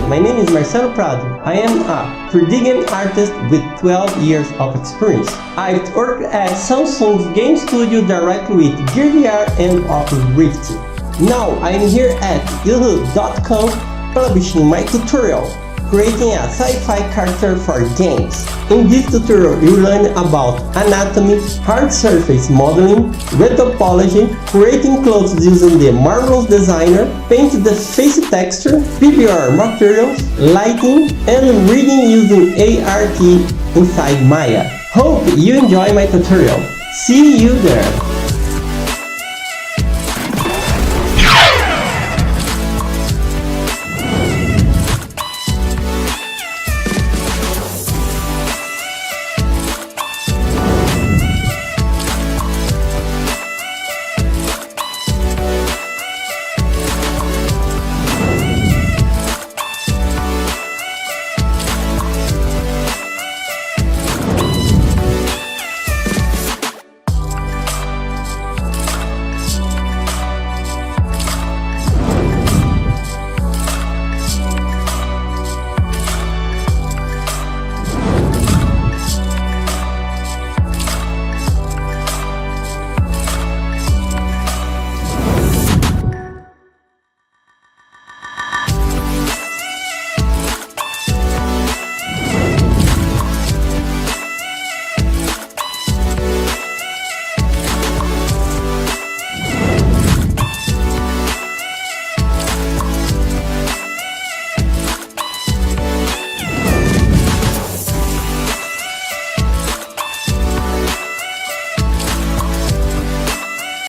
my name is Marcelo Prado. I am a 3D artist with 12 years of experience. I've worked at Samsung's game studio directly with Gear VR and Oculus Rift. Now I'm here at Yiihuu.com publishing my tutorial, creating a sci-fi character for games. In this tutorial, you learn about anatomy, hard surface modeling, retopology, creating clothes using the Marmoset designer, paint the face texture, PBR materials, lighting, and reading using ART inside Maya. Hope you enjoy my tutorial. See you there!